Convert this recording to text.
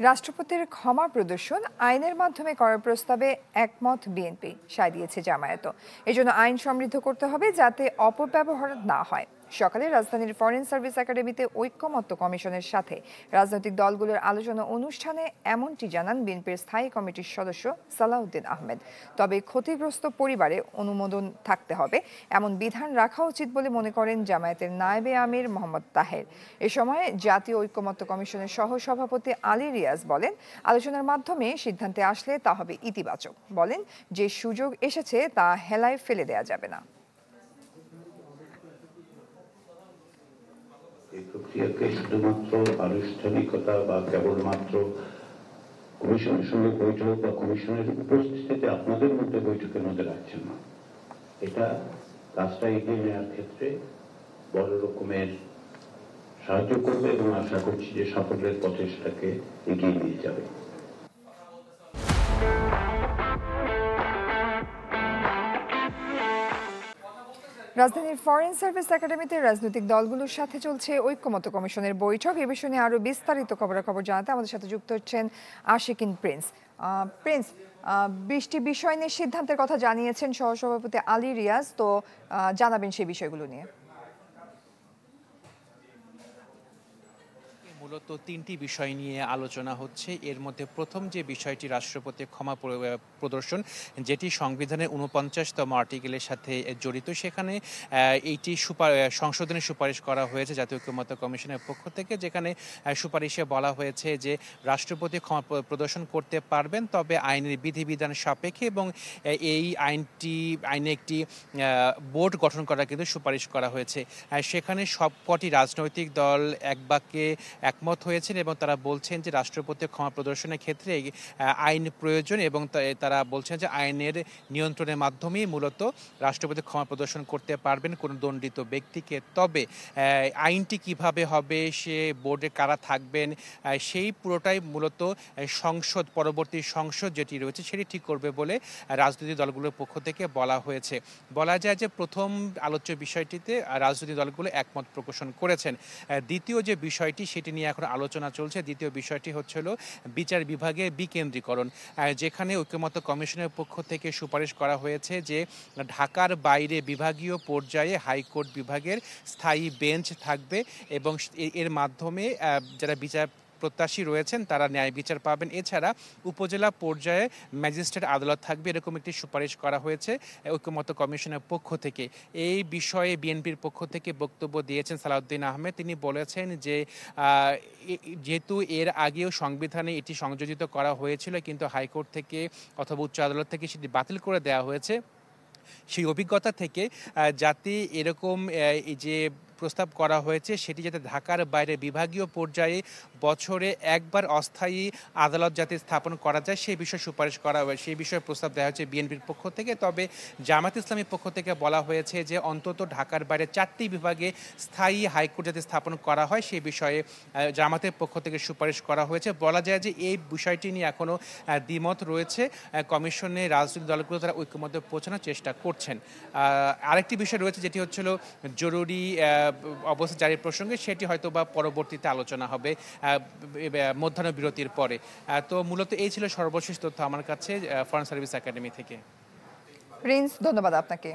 রাষ্ট্রপতির ক্ষমা প্রদর্শন আইনের মাধ্যমে করার প্রস্তাবে একমত বিএনপি, সায় দিয়েছে জামায়াতও। এজন্য আইন সমৃদ্ধ করতে হবে যাতে অপব্যবহার না হয়। সকালে রাজধানীর ফরেন সার্ভিস একাডেমিতে ঐক্যমত্য কমিশনের সাথে রাজনৈতিক দলগুলোর আলোচনা অনুষ্ঠানে এমনটি জানান বিএনপির স্থায়ী কমিটির সদস্য সালাউদ্দিন আহমেদ। তবে ক্ষতিগ্রস্ত পরিবারে অনুমোদন থাকতে হবে এমন বিধান রাখা উচিত বলে মনে করেন জামায়াতের নায়েবে আমির মোহাম্মদ তাহের। এ সময় জাতীয় ঐক্যমত্য কমিশনের সহ সভাপতি আলী রিয়াজ বলেন, আলোচনার মাধ্যমে সিদ্ধান্তে আসলে তা হবে ইতিবাচক। বলেন, যে সুযোগ এসেছে তা হেলায় ফেলে দেয়া যাবে না। এই প্রক্রিয়াকে শুধুমাত্র আনুষ্ঠানিকতা বা কেবলমাত্র কমিশনের সঙ্গে বৈঠক বা কমিশনের উপস্থিতিতে আপনাদের মধ্যে বৈঠকের মধ্যে রাখছেন না, এটা কাজটা এগিয়ে নেওয়ার ক্ষেত্রে বড় রকমের সাহায্য করবে এবং আশা করছি যে সাফল্যের পথে সেটাকে এগিয়ে নিয়ে যাবে। রাজধানীর ফরেন সার্ভিস একাডেমিতে রাজনৈতিক দলগুলোর সাথে চলছে ঐক্যমত্য কমিশনের বৈঠক। এ বিষয়ে নিয়ে আরো বিস্তারিত খবরাখবর জানাতে আমাদের সাথে যুক্ত হচ্ছেন আশিকিন প্রিন্স। প্রিন্স, 20টি বিষয় নিয়ে সিদ্ধান্তের কথা জানিয়েছেন সহসভাপতি আলী রিয়াজ, তো জানাবেন সেই বিষয়গুলো নিয়ে। মূলত তিনটি বিষয় নিয়ে আলোচনা হচ্ছে। এর মধ্যে প্রথম যে বিষয়টি রাষ্ট্রপতি ক্ষমা প্রদর্শন, যেটি সংবিধানের 49তম আর্টিকেলের সাথে জড়িত, সেখানে এইটি সংশোধনের সুপারিশ করা হয়েছে জাতীয় ঐক্যমত্য কমিশনের পক্ষ থেকে, যেখানে সুপারিশে বলা হয়েছে যে রাষ্ট্রপতি ক্ষমা প্রদর্শন করতে পারবেন, তবে আইনের বিধিবিধান সাপেক্ষে, এবং এই আইনে একটি বোর্ড গঠন করা কিন্তু সুপারিশ করা হয়েছে। সেখানে সবকটি রাজনৈতিক দল এক বাক্যে একমত হয়েছেন এবং তারা বলছেন যে রাষ্ট্রপতি ক্ষমা প্রদর্শনের ক্ষেত্রে আইন প্রয়োজন, এবং তারা বলছেন যে আইনের নিয়ন্ত্রণের মাধ্যমেই মূলত রাষ্ট্রপতি ক্ষমা প্রদর্শন করতে পারবেন কোনো দণ্ডিত ব্যক্তিকে। তবে আইনটি কিভাবে হবে, সে বোর্ডে কারা থাকবেন, সেই পুরোটাই মূলত পরবর্তী সংসদ যেটি রয়েছে সেটি ঠিক করবে বলে রাজনৈতিক দলগুলোর পক্ষ থেকে বলা হয়েছে। বলা যায় যে প্রথম আলোচ্য বিষয়টিতে রাজনৈতিক দলগুলো একমত প্রকাশ করেছেন। দ্বিতীয় যে বিষয়টি সেটি নিয়ে এখন আলোচনা চলছে। দ্বিতীয় বিষয়টি হচ্ছিল বিচার বিভাগের বিকেন্দ্রীকরণ, যেখানে ঐক্যমত্য কমিশনের পক্ষ থেকে সুপারিশ করা হয়েছে যে ঢাকার বাইরে বিভাগীয় পর্যায়ে হাইকোর্ট বিভাগের স্থায়ী বেঞ্চ থাকবে এবং এর মাধ্যমে যারা বিচার প্রত্যাশী রয়েছেন তারা ন্যায় বিচার পাবেন। এছাড়া উপজেলা পর্যায়ে ম্যাজিস্ট্রেট আদালত থাকবে, এরকম একটি সুপারিশ করা হয়েছে ঐক্যমত্য কমিশনের পক্ষ থেকে। এই বিষয়ে বিএনপির পক্ষ থেকে বক্তব্য দিয়েছেন সালাউদ্দিন আহমেদ। তিনি বলেছেন যে যেহেতু এর আগেও সংবিধানে এটি সংযোজিত করা হয়েছিল, কিন্তু হাইকোর্ট থেকে অথবা উচ্চ আদালত থেকে সেটি বাতিল করে দেওয়া হয়েছে, সেই অভিজ্ঞতা থেকে যাতে এরকম যে প্রস্তাব করা হয়েছে সেটি যাতে ঢাকার বাইরে বিভাগীয় পর্যায়ে বছরে একবার অস্থায়ী আদালত যাতে স্থাপন করা যায় সেই বিষয়ে সুপারিশ করা হয়েছে, সেই বিষয়ে প্রস্তাব দেওয়া হয়েছে বিএনপির পক্ষ থেকে। তবে জামায়াত ইসলামীর পক্ষ থেকে বলা হয়েছে যে অন্তত ঢাকার বাইরে 4টি বিভাগে স্থায়ী হাইকোর্ট যাতে স্থাপন করা হয় সেই বিষয়ে জামায়াতের পক্ষ থেকে সুপারিশ করা হয়েছে। বলা যায় যে এই বিষয়টি নিয়ে এখনও দ্বিমত রয়েছে। কমিশনে রাজনৈতিক দলগুলো তারা ঐক্যমত্যে পৌঁছানোর চেষ্টা করছেন। আরেকটি বিষয় রয়েছে যেটি হচ্ছিল জরুরি অবস্থা জারির প্রসঙ্গে, সেটি হয়তো বা পরবর্তীতে আলোচনা হবে মধ্যাহ্ন বিরতির পরে। তো মূলত এই ছিল সর্বশেষ তথ্য আমার কাছে ফরেন সার্ভিস একাডেমি থেকে। প্রিন্স, ধন্যবাদ আপনাকে।